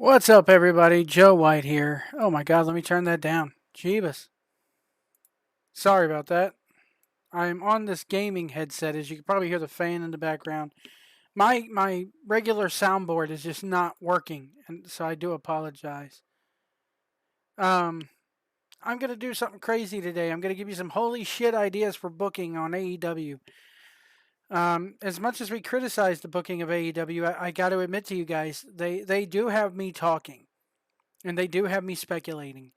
What's up, everybody? Joe White here. Oh my God, let me turn that down. Jeebus. Sorry about that. I'm on this gaming headset, as you can probably hear the fan in the background. My regular soundboard is just not working, and so I do apologize. Um, I'm gonna do something crazy today. I'm gonna give you some holy shit ideas for booking on AEW. As much as we criticize the booking of AEW, I got to admit to you guys, they do have me talking, and they do have me speculating.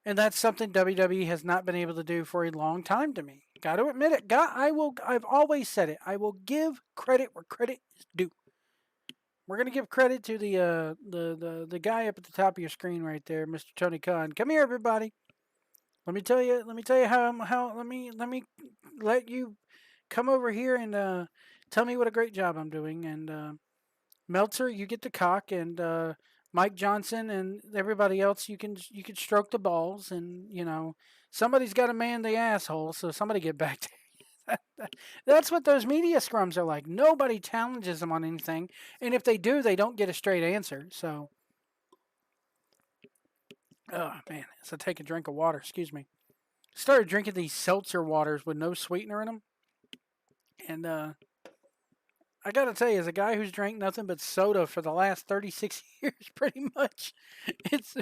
And that's something WWE has not been able to do for a long time to me. Got to admit it. I've always said it. I will give credit where credit is due. We're gonna give credit to the guy up at the top of your screen right there, Mr. Tony Khan. Come here, everybody. Let me tell you how. Let you come over here and tell me what a great job I'm doing. And Meltzer, you get the cock, and Mike Johnson and everybody else, you can stroke the balls, and somebody's got to man the asshole, so somebody get back to. That's what those media scrums are like. Nobody challenges them on anything, and if they do, they don't get a straight answer. So, oh man, so take a drink of water. Excuse me. Started drinking these seltzer waters with no sweetener in them, and I gotta tell you, as a guy who's drank nothing but soda for the last 36 years, pretty much, it's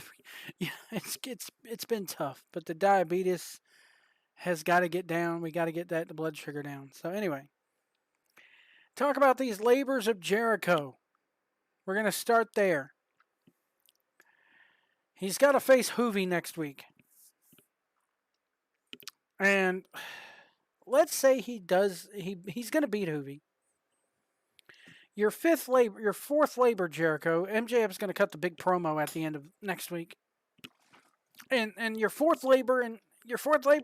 yeah, it's been tough. But the diabetes has got to get down. We got to get the blood sugar down. So anyway, talk about these labors of Jericho. We're gonna start there. He's got to face Hoovy next week, and let's say he does. He's gonna beat Hoovy. Your fourth labor, Jericho. MJF's going to cut the big promo at the end of next week, and your fourth labor,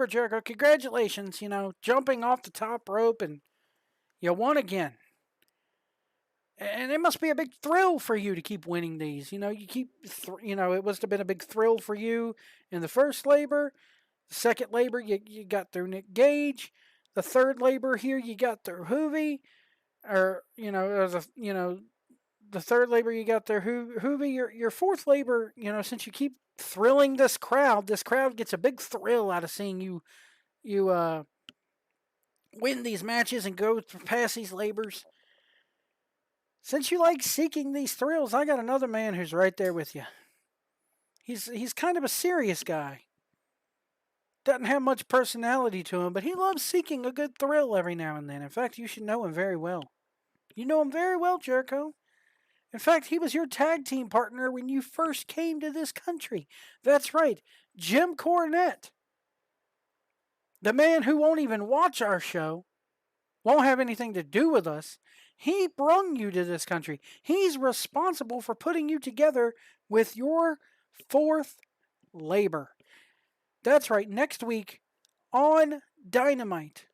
Jericho. Congratulations, jumping off the top rope, and you won again. And it must be a big thrill for you to keep winning these. It must have been a big thrill for you in the first labor. The second labor, you got through Nick Gage. The third labor here, you got through Hoovy, or the third labor you got there. Hoovy, your fourth labor, since you keep thrilling this crowd gets a big thrill out of seeing you win these matches and go past these labors. Since you like seeking these thrills, I got another man who's right there with you. He's kind of a serious guy. Doesn't have much personality to him, but he loves seeking a good thrill every now and then. In fact, you should know him very well. You know him very well, Jericho. In fact, he was your tag team partner when you first came to this country. That's right, Jim Cornette. The man who won't even watch our show, won't have anything to do with us. He brung you to this country. He's responsible for putting you together with your fourth labor. That's right, next week on Dynamite.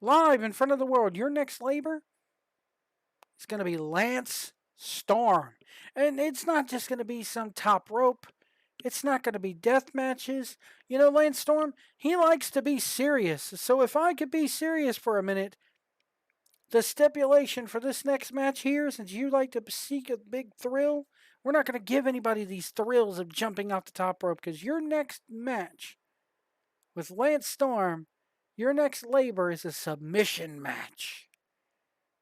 Live in front of the world, your next labor, it's going to be Lance Storm. And it's not just going to be some top rope. It's not going to be death matches. Lance Storm, he likes to be serious. So if I could be serious for a minute, the stipulation for this next match here, since you like to seek a big thrill, we're not going to give anybody these thrills of jumping off the top rope, because your next match with Lance Storm, your next labor is a submission match.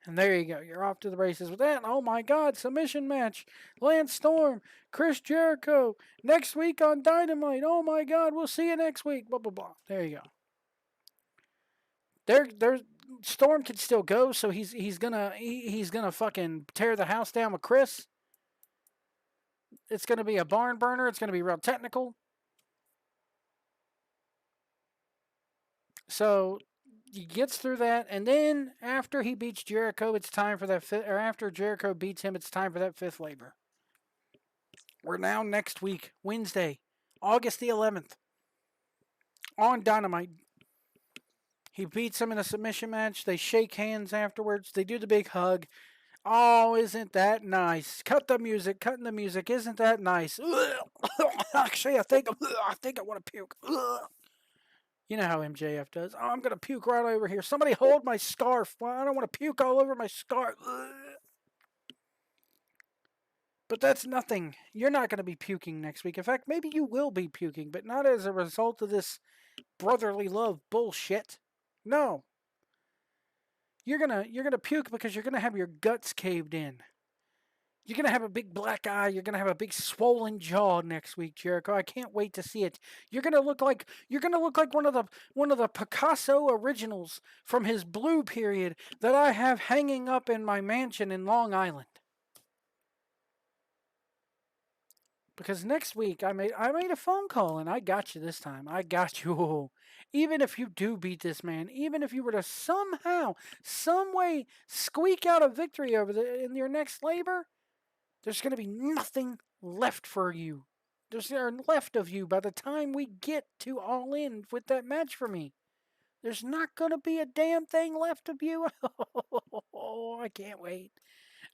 And there you go. You're off to the races with that. Oh my God, submission match. Lance Storm, Chris Jericho, next week on Dynamite. Oh my God, we'll see you next week. Blah, blah, blah. There you go. There's Storm can still go, so he's gonna fucking tear the house down with Chris. It's gonna be a barn burner. It's gonna be real technical. So he gets through that, and then after he beats Jericho, it's time for that fifth, or after Jericho beats him, it's time for that fifth labor. We're now next week, Wednesday, August the 11th, on Dynamite. He beats him in a submission match. They shake hands afterwards. They do the big hug. Oh, isn't that nice? Cutting the music. Isn't that nice? Actually, I think I want to puke. You know how MJF does. Oh, I'm going to puke right over here. Somebody hold my scarf. Well, I don't want to puke all over my scarf. But that's nothing. You're not going to be puking next week. In fact, maybe you will be puking, but not as a result of this brotherly love bullshit. No. You're gonna puke because you're gonna have your guts caved in. You're gonna have a big black eye. You're gonna have a big swollen jaw next week, Jericho. I can't wait to see it. You're gonna look like one of the Picasso originals from his blue period that I have hanging up in my mansion in Long Island. Because next week I made a phone call and I got you this time. I got you. Even if you do beat this man, even if you were to somehow, some way squeak out a victory in your next labor, there's going to be nothing left for you. There's left of you by the time we get to All In with that match for me. There's not going to be a damn thing left of you. Oh, I can't wait.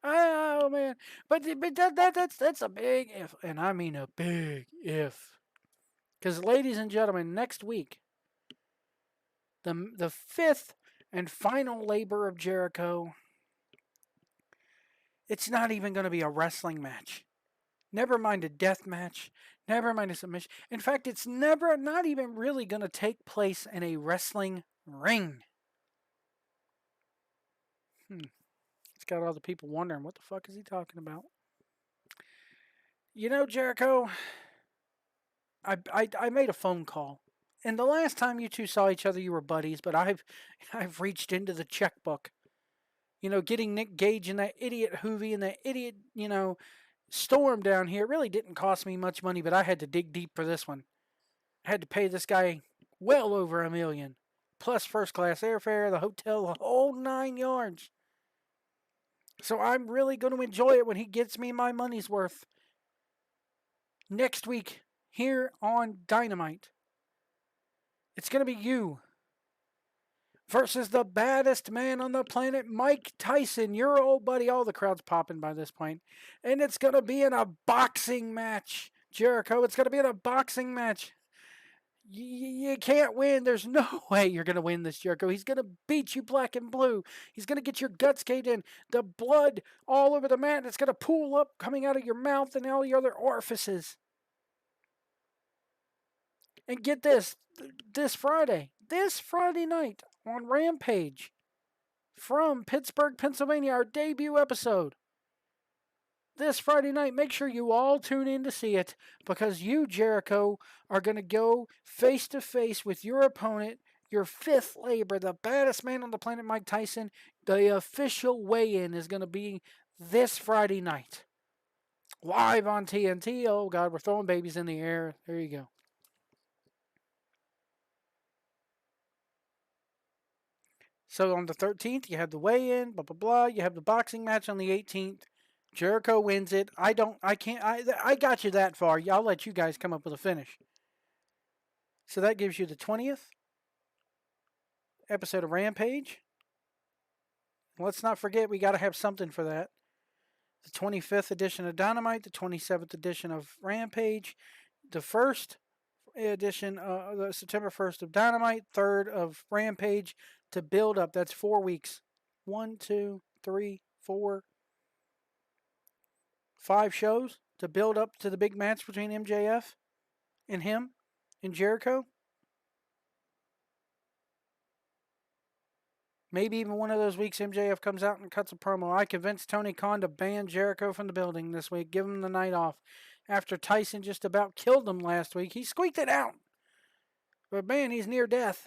Oh man, but that's a big if, and I mean a big if. Because, ladies and gentlemen, next week, the fifth and final labor of Jericho, it's not even going to be a wrestling match. Never mind a death match. Never mind a submission. In fact, it's not even really going to take place in a wrestling ring. It's got all the people wondering, what the fuck is he talking about? You know, Jericho, I made a phone call. And the last time you two saw each other, you were buddies, but I've reached into the checkbook. You know, getting Nick Gage and that idiot Hoovy and that idiot, Storm down here really didn't cost me much money, but I had to dig deep for this one. I had to pay this guy well over $1 million. Plus first class airfare, the hotel, the whole 9 yards. So I'm really going to enjoy it when he gets me my money's worth. Next week, here on Dynamite. It's going to be you versus the baddest man on the planet, Mike Tyson, your old buddy. All the crowd's popping by this point. And it's going to be in a boxing match, Jericho. It's going to be in a boxing match. You can't win. There's no way you're going to win this, Jericho. He's going to beat you black and blue. He's going to get your guts caved in. The blood all over the mat. It's going to pool up coming out of your mouth and all your other orifices. And get this Friday night on Rampage from Pittsburgh, Pennsylvania, our debut episode. This Friday night, make sure you all tune in to see it because you, Jericho, are going to go face to face with your opponent, your fifth labor, the baddest man on the planet, Mike Tyson. The official weigh-in is going to be this Friday night. Live on TNT. Oh, God, we're throwing babies in the air. There you go. So on the 13th, you have the weigh-in, blah, blah, blah. You have the boxing match on the 18th. Jericho wins it. I got you that far. I'll let you guys come up with a finish. So that gives you the 20th episode of Rampage. Let's not forget, we got to have something for that. The 25th edition of Dynamite, the 27th edition of Rampage, the first edition, the September 1st of Dynamite, 3rd of Rampage to build up. That's 4 weeks. 1, 2, 3, 4, 5 shows to build up to the big match between MJF and him and Jericho. Maybe even one of those weeks MJF comes out and cuts a promo. I convinced Tony Khan to ban Jericho from the building this week. Give him the night off. After Tyson just about killed him last week. He squeaked it out. But man, he's near death.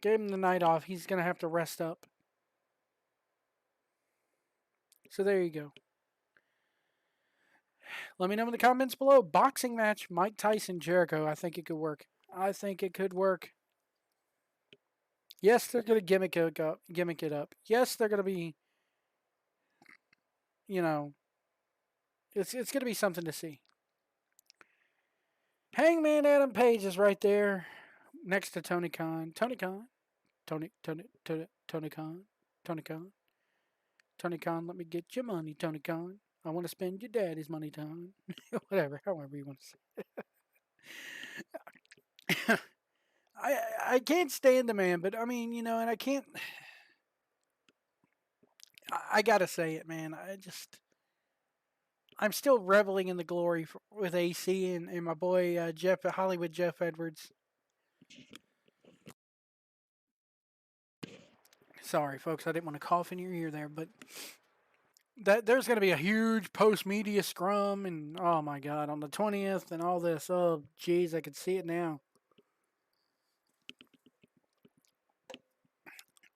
Gave him the night off. He's going to have to rest up. So there you go. Let me know in the comments below. Boxing match, Mike Tyson, Jericho. I think it could work. Yes, they're going to gimmick it up. Yes, they're going to be, it's going to be something to see. Hangman Adam Page is right there next to Tony Khan. Tony Khan, let me get your money, Tony Khan. I want to spend your daddy's money, Tony. Whatever, however you want to say. I can't stand the man, but I mean, and I can't. I gotta say it, man. I'm still reveling in the glory with AC and my boy Hollywood Jeff Edwards. Sorry, folks, I didn't want to cough in your ear there, but there's going to be a huge post media scrum, and oh my god, on the 20th and all this. Oh, jeez, I could see it now.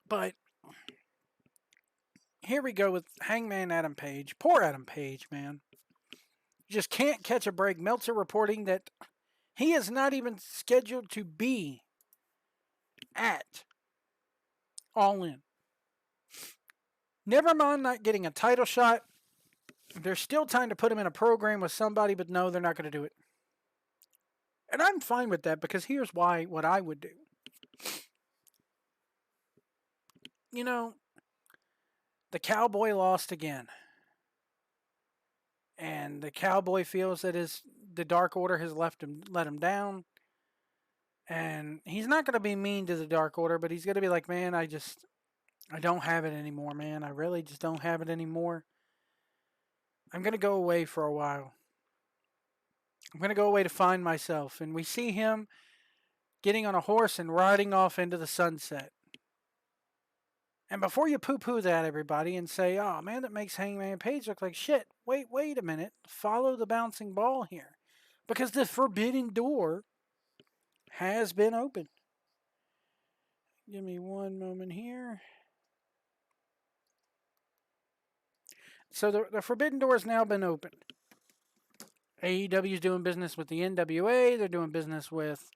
But here we go with Hangman Adam Page. Poor Adam Page, man. Just can't catch a break. Meltzer reporting that he is not even scheduled to be at All In. Never mind not getting a title shot. There's still time to put him in a program with somebody, but no, they're not going to do it. And I'm fine with that because here's why what I would do. You know, the Cowboy lost again. And the Cowboy feels that the Dark Order has let him down. And he's not going to be mean to the Dark Order, but he's going to be like, man, I don't have it anymore, man. I really just don't have it anymore. I'm going to go away for a while. I'm going to go away to find myself. And we see him getting on a horse and riding off into the sunset. And before you poo-poo that, everybody, and say, oh, man, that makes Hangman Page look like shit. Wait a minute. Follow the bouncing ball here. Because the forbidden door has been opened. Give me one moment here. So the forbidden door has now been opened. AEW is doing business with the NWA. They're doing business with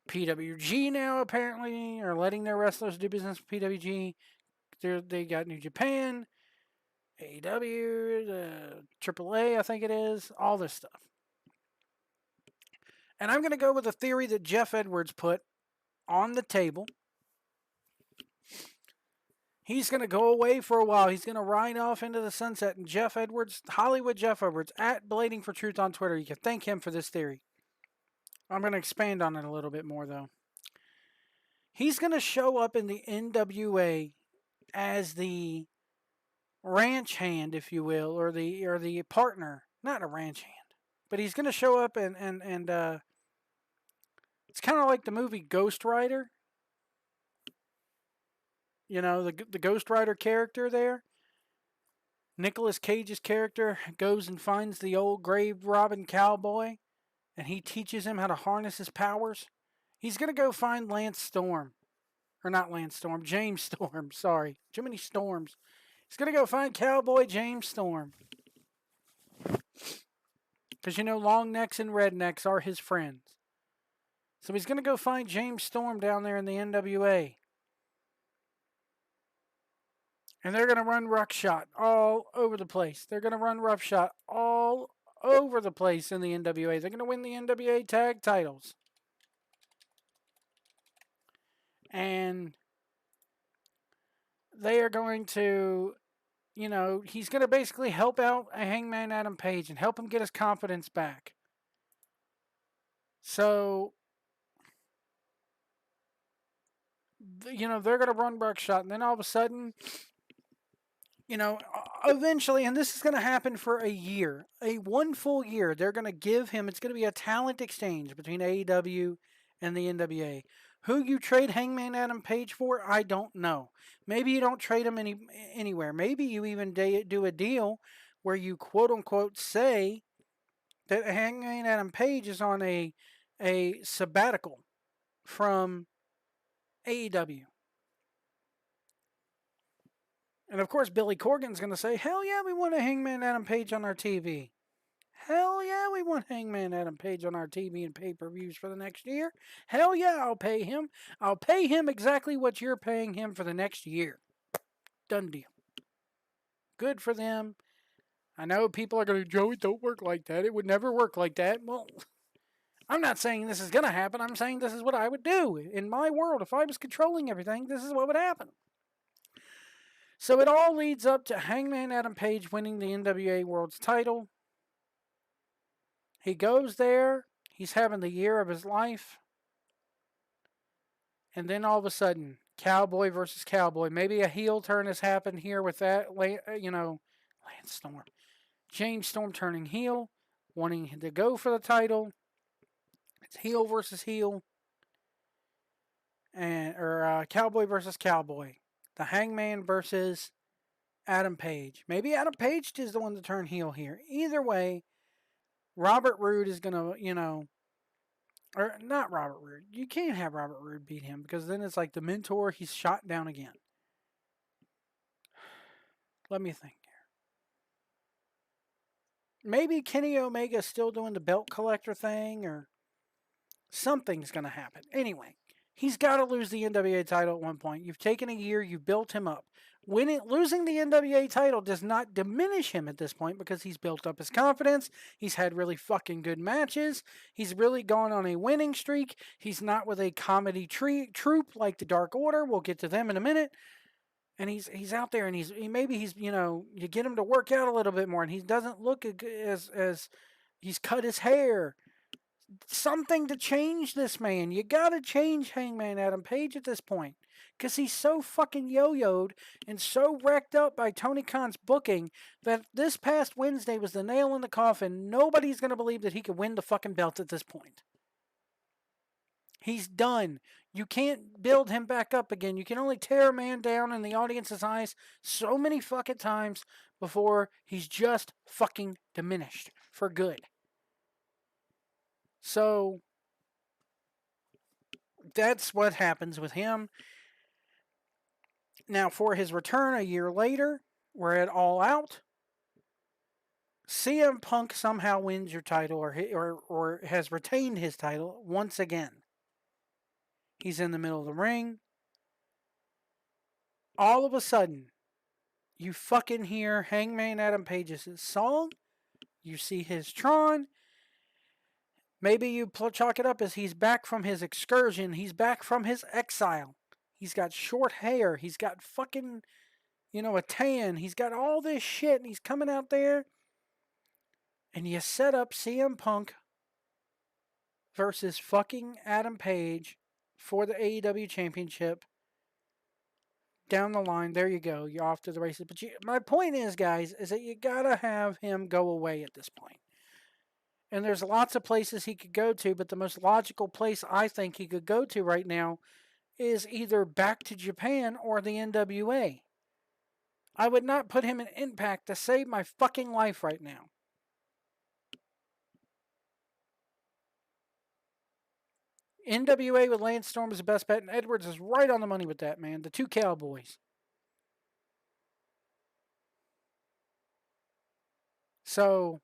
PWG now, apparently, or letting their wrestlers do business with PWG. They got New Japan, AEW, the AAA, I think it is, all this stuff. And I'm going to go with a theory that Jeff Edwards put on the table. He's going to go away for a while. He's going to ride off into the sunset. And Jeff Edwards, Hollywood Jeff Edwards, at Blading for Truth on Twitter, you can thank him for this theory. I'm going to expand on it a little bit more, though. He's going to show up in the NWA as the ranch hand, if you will, or the partner. Not a ranch hand, but he's going to show up and it's kind of like the movie Ghost Rider. You know, the Ghost Rider character there. Nicolas Cage's character goes and finds the old grave robbing cowboy, and he teaches him how to harness his powers. He's going to go find Lance Storm. Or not Lance Storm, James Storm, sorry. Too many storms. He's going to go find Cowboy James Storm. Because, you know, long necks and rednecks are his friends. So he's going to go find James Storm down there in the NWA. And they're going to run ruckshot all over the place. They're going to run roughshod all over the place in the NWA. They're going to win the NWA tag titles. And they are going to, you know, he's going to basically help out Hangman Adam Page and help him get his confidence back. So, you know, they're going to run ruckshot. And then all of a sudden, you know, eventually, and this is going to happen for a year, one full year, they're going to give him, it's going to be a talent exchange between AEW and the NWA. Who you trade Hangman Adam Page for, I don't know. Maybe you don't trade him anywhere. Maybe you even do a deal where you quote-unquote say that Hangman Adam Page is on a sabbatical from AEW. And of course, Billy Corgan's going to say, hell yeah, we want a Hangman Adam Page on our TV. Hell yeah, we want Hangman Adam Page on our TV and pay-per-views for the next year. Hell yeah, I'll pay him. I'll pay him exactly what you're paying him for the next year. Done deal. Good for them. I know people are going to, Joey, don't work like that. It would never work like that. Well, I'm not saying this is going to happen. I'm saying this is what I would do. In my world, if I was controlling everything, this is what would happen. So it all leads up to Hangman Adam Page winning the NWA World's title. He goes there. He's having the year of his life. And then all of a sudden, Cowboy versus Cowboy. Maybe a heel turn has happened here with that, Lance Storm. James Storm turning heel, wanting to go for the title. It's heel versus heel. Or Cowboy versus Cowboy. The Hangman versus Adam Page. Maybe Adam Page is the one to turn heel here. Either way, Robert Roode is going to, or not Robert Roode. You can't have Robert Roode beat him because then it's like the mentor, he's shot down again. Let me think here. Maybe Kenny Omega's still doing the belt collector thing or something's going to happen. Anyway, he's got to lose the NWA title at one point. You've taken a year, you've built him up. Losing the NWA title does not diminish him at this point because he's built up his confidence. He's had really fucking good matches. He's really gone on a winning streak. He's not with a comedy troupe like the Dark Order. We'll get to them in a minute. And he's out there, and maybe he's you get him to work out a little bit more, and he doesn't look as he's cut his hair. Something to change this man. You gotta change Hangman Adam Page at this point. Because he's so fucking yo-yoed and so wrecked up by Tony Khan's booking that this past Wednesday was the nail in the coffin. Nobody's gonna believe that he could win the fucking belt at this point. He's done. You can't build him back up again. You can only tear a man down in the audience's eyes so many fucking times before he's just fucking diminished for good. So, that's what happens with him. Now, for his return a year later, we're at All Out. CM Punk somehow wins your title or has retained his title once again. He's in the middle of the ring. All of a sudden, you fucking hear Hangman Adam Page's song. You see his Tron. Maybe you chalk it up as he's back from his excursion. He's back from his exile. He's got short hair. He's got fucking, a tan. He's got all this shit, and he's coming out there. And you set up CM Punk versus fucking Adam Page for the AEW Championship. Down the line, there you go. You're off to the races. But my point is, guys, is that you gotta have him go away at this point. And there's lots of places he could go to, but the most logical place I think he could go to right now is either back to Japan or the NWA. I would not put him in Impact to save my fucking life right now. NWA with Lance Storm is the best bet, and Edwards is right on the money with that, man. The two Cowboys. So,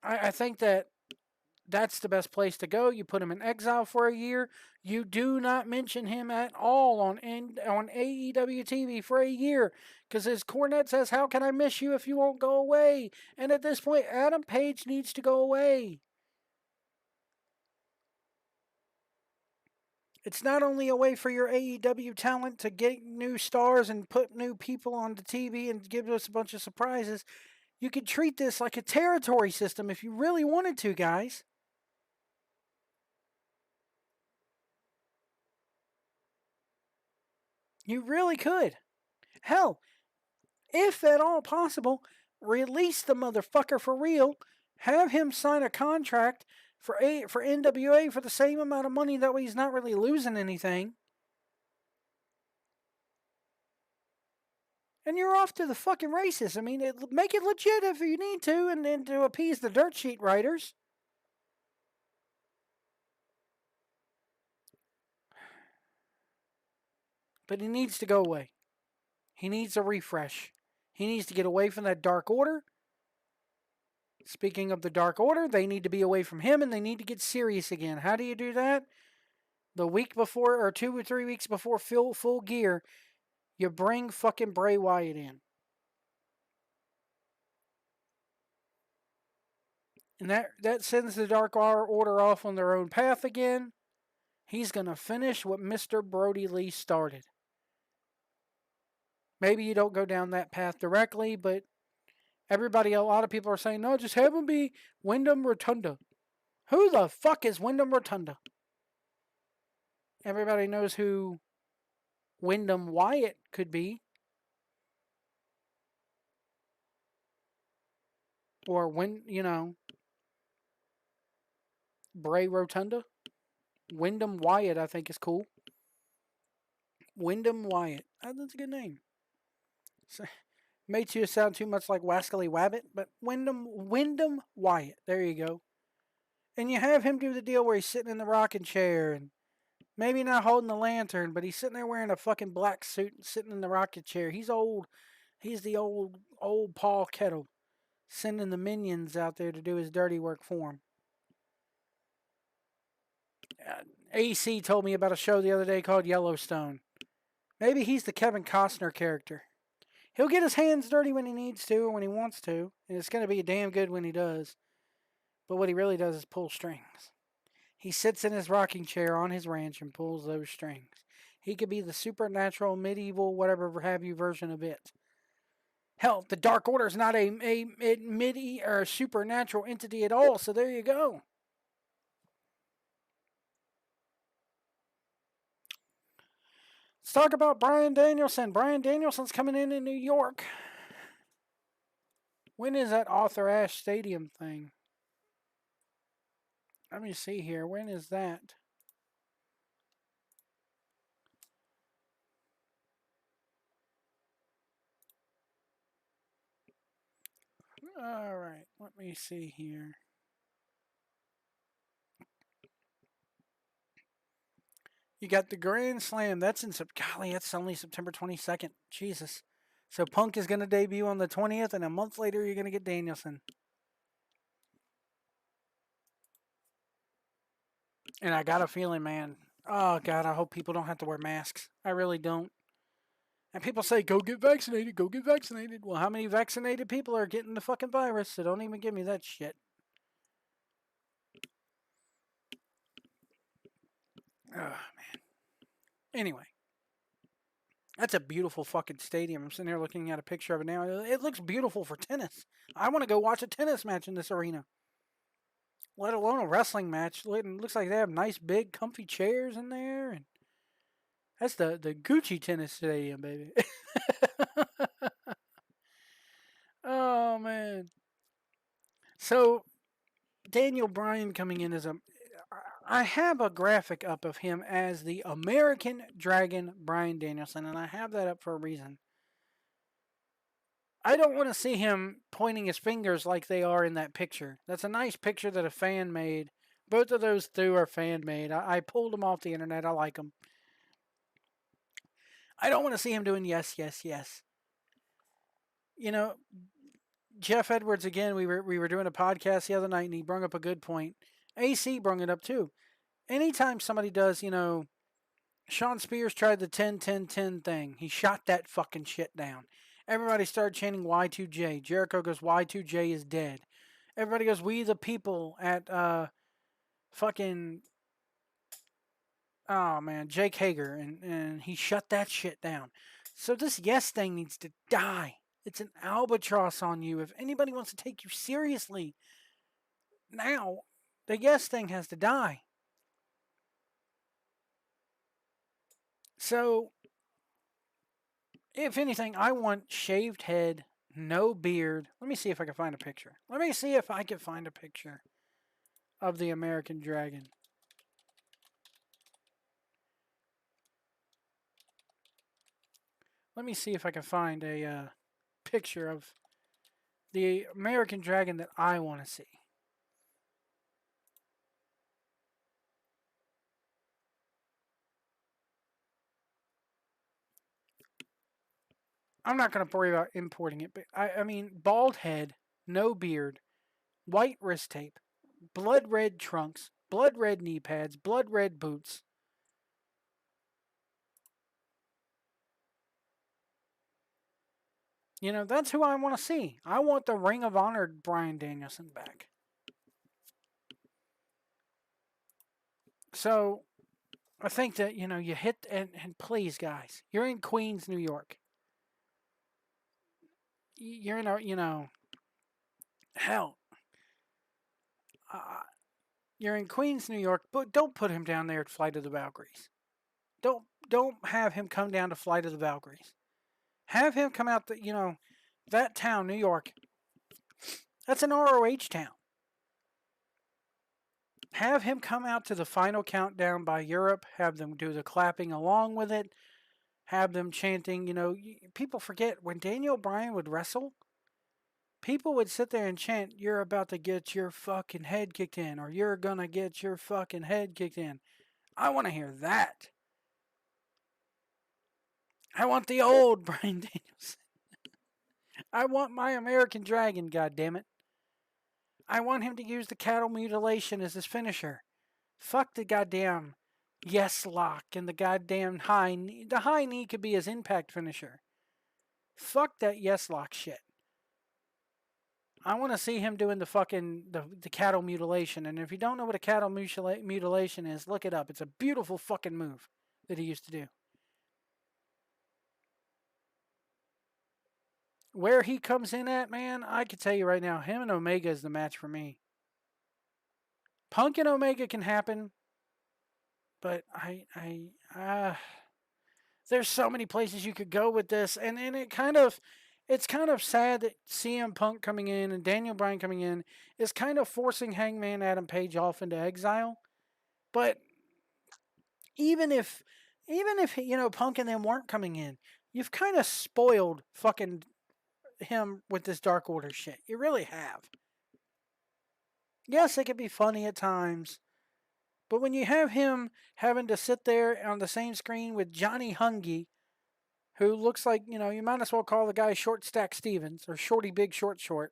I think that's the best place to go. You put him in Exile for a year. You do not mention him at all on AEW TV for a year. Because as Cornette says, how can I miss you if you won't go away? And at this point, Adam Page needs to go away. It's not only a way for your AEW talent to get new stars and put new people on the TV and give us a bunch of surprises. You could treat this like a territory system if you really wanted to, guys. You really could. Hell, if at all possible, release the motherfucker for real. Have him sign a contract for NWA for the same amount of money. That way he's not really losing anything. And you're off to the fucking races. I mean, make it legit if you need to, and then to appease the dirt sheet writers. But he needs to go away. He needs a refresh. He needs to get away from that Dark Order. Speaking of the Dark Order, they need to be away from him, and they need to get serious again. How do you do that? The week before, or 2 or 3 weeks before Full Gear, you bring fucking Bray Wyatt in. And that sends the Dark Order off on their own path again. He's going to finish what Mr. Brody Lee started. Maybe you don't go down that path directly, but a lot of people are saying, no, just have him be Wyndham Rotunda. Who the fuck is Wyndham Rotunda? Everybody knows who Wyndham Wyatt could be. Or Bray Rotunda. Wyndham Wyatt, I think, is cool. Wyndham Wyatt. That's a good name. So, made you sound too much like Wascally Wabbit, but Wyndham Wyatt. There you go. And you have him do the deal where he's sitting in the rocking chair and maybe not holding the lantern, but he's sitting there wearing a fucking black suit and sitting in the rocking chair. He's old. He's the old Paul Kettle, sending the minions out there to do his dirty work for him. AC told me about a show the other day called Yellowstone. Maybe he's the Kevin Costner character. He'll get his hands dirty when he needs to or when he wants to, and it's going to be damn good when he does. But what he really does is pull strings. He sits in his rocking chair on his ranch and pulls those strings. He could be the supernatural, medieval, whatever have you version of it. Hell, the Dark Order is not a midi or supernatural entity at all, so there you go. Let's talk about Bryan Danielson. Bryan Danielson's coming in New York. When is that Arthur Ashe Stadium thing? Let me see here. When is that? All right. Let me see here. You got the Grand Slam. That's in golly, that's only September 22nd. Jesus. So Punk is going to debut on the 20th, and a month later you're going to get Danielson. And I got a feeling, man. Oh, God, I hope people don't have to wear masks. I really don't. And people say, go get vaccinated, go get vaccinated. Well, how many vaccinated people are getting the fucking virus? So don't even give me that shit. Oh, man. Anyway. That's a beautiful fucking stadium. I'm sitting here looking at a picture of it now. It looks beautiful for tennis. I want to go watch a tennis match in this arena. Let alone a wrestling match. It looks like they have nice, big, comfy chairs in there. And that's the Gucci tennis stadium, baby. Oh, man. So, Daniel Bryan coming in as I have a graphic up of him as the American Dragon Bryan Danielson, and I have that up for a reason. I don't want to see him pointing his fingers like they are in that picture. That's a nice picture that a fan made. Both of those two are fan made. I pulled them off the internet. I like them. I don't want to see him doing yes, yes, yes. You know, Jeff Edwards again. We were doing a podcast the other night, and he brought up a good point. AC brought it up too. Anytime somebody does, Sean Spears tried the 10-10-10 thing. He shot that fucking shit down. Everybody started chanting Y2J. Jericho goes, Y2J is dead. Everybody goes, we the people at fucking, oh man, Jake Hager. And he shut that shit down. So this yes thing needs to die. It's an albatross on you. If anybody wants to take you seriously, now the yes thing has to die. So, if anything, I want shaved head, no beard. Let me see if I can find a picture. Let me see if I can find a picture of the American Dragon. Let me see if I can find a picture of the American Dragon that I want to see. I'm not going to worry about importing it, but I mean, bald head, no beard, white wrist tape, blood red trunks, blood red knee pads, blood red boots. That's who I want to see. I want the Ring of Honor Bryan Danielson back. So, I think that, you hit, and please, guys, you're in Queens, New York. You're in hell. You're in Queens, New York, but don't put him down there at Flight of the Valkyries. Don't don't have him come down to Flight of the Valkyries. Have him come out to, that town, New York. That's an ROH town. Have him come out to the final countdown by Europe. Have them do the clapping along with it. Have them chanting. People forget when Daniel Bryan would wrestle, people would sit there and chant, "You're about to get your fucking head kicked in," or "You're gonna get your fucking head kicked in." I want to hear that. I want the old Bryan Danielson. I want my American Dragon, goddammit. I want him to use the cattle mutilation as his finisher. Fuck the goddamn yes lock and the goddamn high knee. The high knee could be his impact finisher. Fuck that yes lock shit. I want to see him doing the fucking the cattle mutilation. And if you don't know what a cattle mutilation is, look it up. It's a beautiful fucking move that he used to do. Where he comes in at, man, I can tell you right now, him and Omega is the match for me. Punk and Omega can happen, but there's so many places you could go with this, and it's kind of sad that CM Punk coming in and Daniel Bryan coming in is kind of forcing Hangman Adam Page off into exile. But even if Punk and them weren't coming in, you've kind of spoiled fucking him with this Dark Order shit. You really have. Yes, it can be funny at times, but when you have him having to sit there on the same screen with Johnny Hungy, who looks like, you might as well call the guy Short Stack Stevens or Shorty Big Short Short.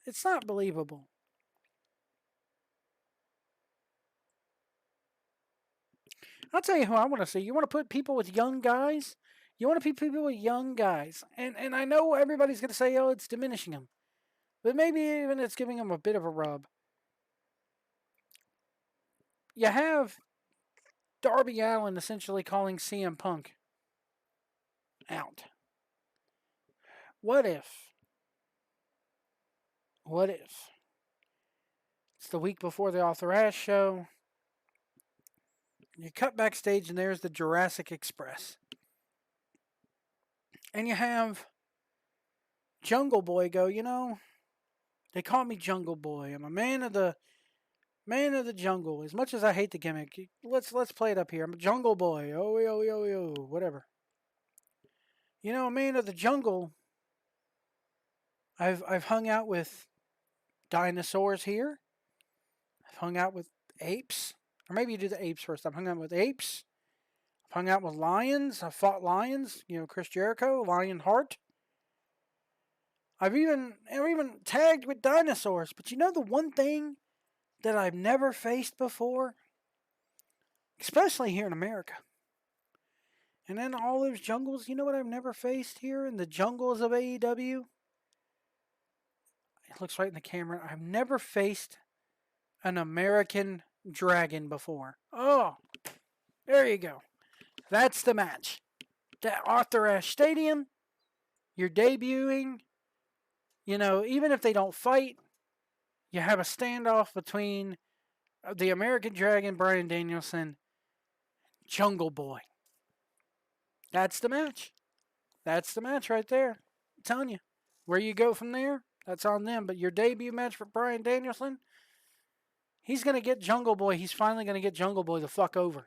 It's not believable. I'll tell you who I want to see. You want to put people with young guys? You want to put people with young guys. And I know everybody's going to say, oh, it's diminishing them. But maybe even it's giving them a bit of a rub. You have Darby Allin essentially calling CM Punk out. What if it's the week before the Off the Rash show? You cut backstage and there's the Jurassic Express. And you have Jungle Boy go, they call me Jungle Boy. I'm a man of the jungle. As much as I hate the gimmick, let's play it up here. I'm a Jungle Boy. Oh, yo, yo, yo, whatever. A man of the jungle. I've hung out with dinosaurs here. I've hung out with apes. Or maybe you do the apes first. I've hung out with apes. I've hung out with lions. I've fought lions. Chris Jericho, Lion Heart. I've even tagged with dinosaurs. But the one thing that I've never faced before, especially here in America, and in all those jungles, you know what I've never faced here in the jungles of AEW? It looks right in the camera. I've never faced an American Dragon before. Oh, there you go. That's the match. That Arthur Ashe Stadium, you're debuting. Even if they don't fight, you have a standoff between the American Dragon, Bryan Danielson, Jungle Boy. That's the match. That's the match right there. I'm telling you. Where you go from there, that's on them. But your debut match for Bryan Danielson, he's going to get Jungle Boy. He's finally going to get Jungle Boy the fuck over.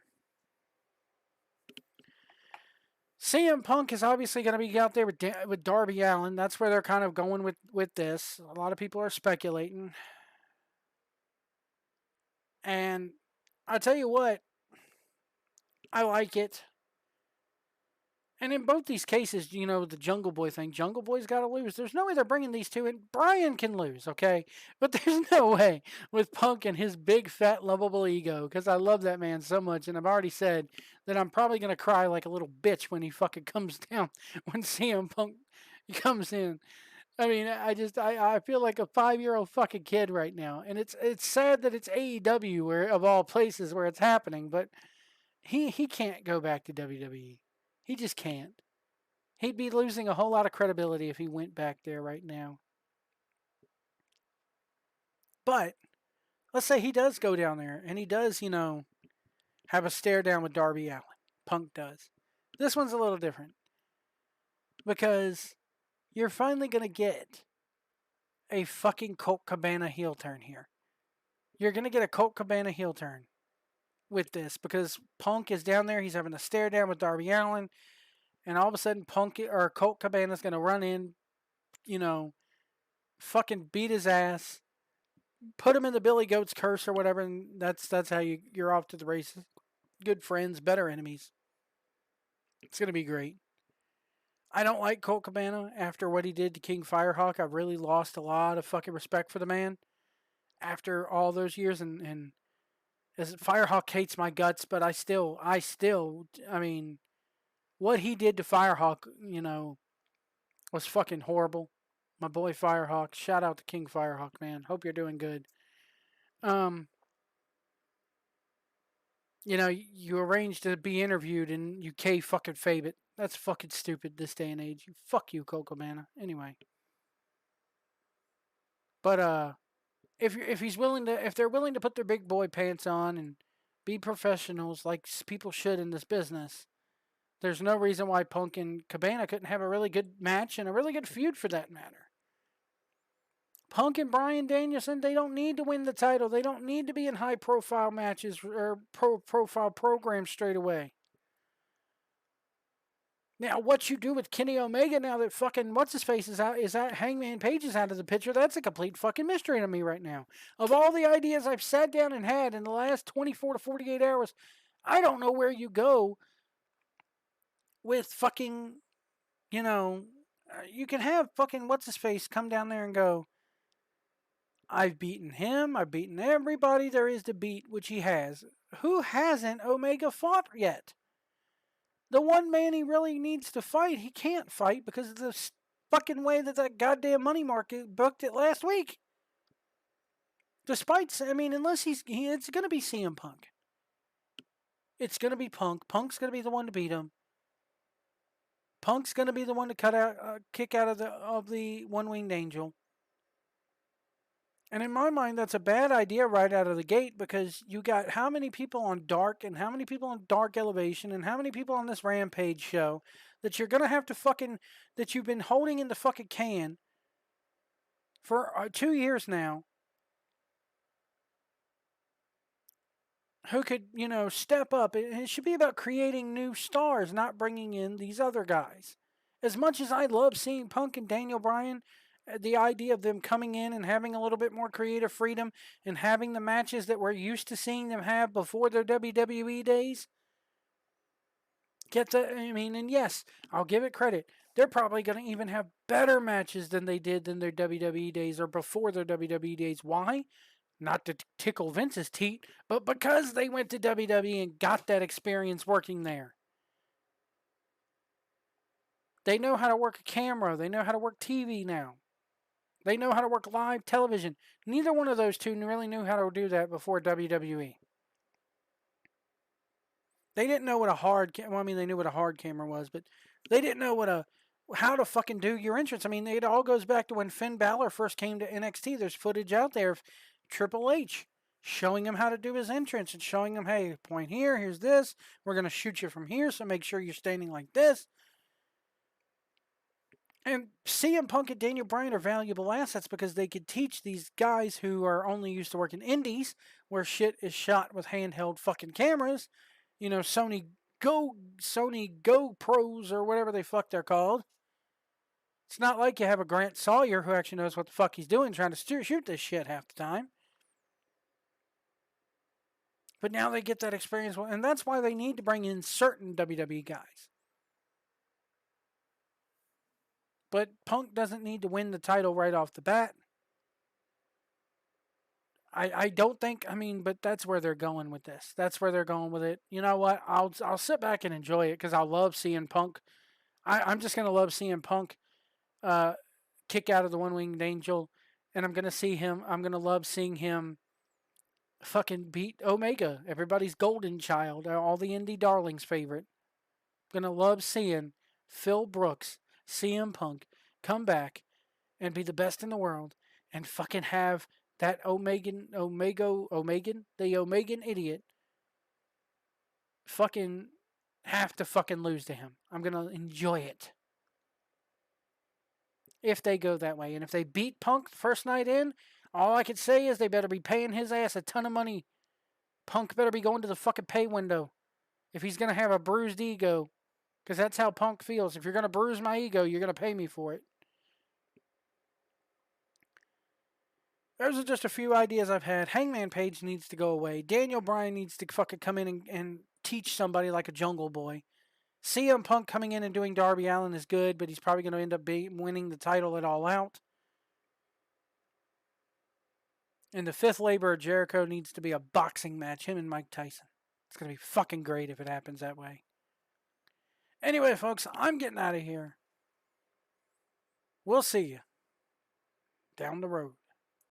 CM Punk is obviously going to be out there with Darby Allin. That's where they're kind of going with this. A lot of people are speculating. And I tell you what, I like it. And in both these cases, the Jungle Boy thing, Jungle Boy's got to lose. There's no way they're bringing these two in. Bryan can lose, okay? But there's no way with Punk and his big, fat, lovable ego, because I love that man so much. And I've already said that I'm probably going to cry like a little bitch when he fucking comes down, when CM Punk comes in. I mean, I feel like a 5-year-old fucking kid right now. And it's sad that it's AEW, where of all places where it's happening, but he can't go back to WWE. He just can't. He'd be losing a whole lot of credibility if he went back there right now. But let's say he does go down there and he does, have a stare down with Darby Allin. Punk does. This one's a little different because you're finally going to get a fucking Colt Cabana heel turn here. You're going to get a Colt Cabana heel turn with this because Punk is down there. He's having a stare down with Darby Allin. And all of a sudden, Punk or Colt Cabana's going to run in, fucking beat his ass, put him in the Billy Goat's curse or whatever, and that's how you're off to the races. Good friends, better enemies. It's going to be great. I don't like Colt Cabana after what he did to King Firehawk. I've really lost a lot of fucking respect for the man after all those years. And as Firehawk hates my guts, but I still, I mean, what he did to Firehawk, was fucking horrible. My boy Firehawk. Shout out to King Firehawk, man. Hope you're doing good. You arranged to be interviewed and you fucking fave it. That's fucking stupid this day and age. Fuck you, Colt Cabana. Anyway. But if they're willing to put their big boy pants on and be professionals like people should in this business, there's no reason why Punk and Cabana couldn't have a really good match and a really good feud for that matter. Punk and Bryan Danielson, they don't need to win the title. They don't need to be in high-profile matches or profile programs straight away. Now, what you do with Kenny Omega now that fucking what's-his-face is out, Hangman Page is out of the picture, that's a complete fucking mystery to me right now. Of all the ideas I've sat down and had in the last 24 to 48 hours, I don't know where you go with fucking, you can have fucking what's-his-face come down there and go, I've beaten him. I've beaten everybody there is to beat, which he has. Who hasn't Omega fought yet? The one man he really needs to fight, he can't fight because of the fucking way that goddamn money market booked it last week. Despite, unless it's going to be CM Punk. It's going to be Punk. Punk's going to be the one to beat him. Punk's going to be the one to kick out of the one-winged angel. And in my mind, that's a bad idea right out of the gate because you got how many people on Dark and how many people on Dark Elevation and how many people on this Rampage show that you're going to have to that you've been holding in the fucking can for 2 years now who could, step up. It should be about creating new stars, not bringing in these other guys. As much as I love seeing Punk and Daniel Bryan, the idea of them coming in and having a little bit more creative freedom and having the matches that we're used to seeing them have before their WWE days. And yes, I'll give it credit. They're probably going to even have better matches than they did in their WWE days or before their WWE days. Why? Not to tickle Vince's teat, but because they went to WWE and got that experience working there. They know how to work a camera. They know how to work TV now. They know how to work live television. Neither one of those two really knew how to do that before WWE. They didn't know what a hard camera... they knew what a hard camera was, but they didn't know how to fucking do your entrance. It all goes back to when Finn Balor first came to NXT. There's footage out there of Triple H showing him how to do his entrance and showing him, hey, point here, here's this. We're going to shoot you from here, so make sure you're standing like this. And CM Punk and Daniel Bryan are valuable assets because they could teach these guys who are only used to working indies where shit is shot with handheld fucking cameras, Sony GoPros or whatever the fuck they're called. It's not like you have a Grant Sawyer who actually knows what the fuck he's doing trying to shoot this shit half the time. But now they get that experience, and that's why they need to bring in certain WWE guys. But Punk doesn't need to win the title right off the bat. I don't think, but that's where they're going with this. That's where they're going with it. You know what? I'll sit back and enjoy it because I love seeing Punk. I'm just going to love seeing Punk kick out of the one-winged angel, and I'm going to love seeing him fucking beat Omega, everybody's golden child, all the indie darlings' favorite. I'm going to love seeing Phil Brooks, CM Punk, come back and be the best in the world and fucking have that the Omegan idiot fucking have to fucking lose to him. I'm going to enjoy it. If they go that way. And if they beat Punk the first night in, all I could say is they better be paying his ass a ton of money. Punk better be going to the fucking pay window. If he's going to have a bruised ego. Because that's how Punk feels. If you're going to bruise my ego, you're going to pay me for it. Those are just a few ideas I've had. Hangman Page needs to go away. Daniel Bryan needs to fucking come in and teach somebody like a Jungle Boy. CM Punk coming in and doing Darby Allin is good, but he's probably going to end up winning the title at All Out. And the fifth labor of Jericho needs to be a boxing match, him and Mike Tyson. It's going to be fucking great if it happens that way. Anyway, folks, I'm getting out of here. We'll see you down the road.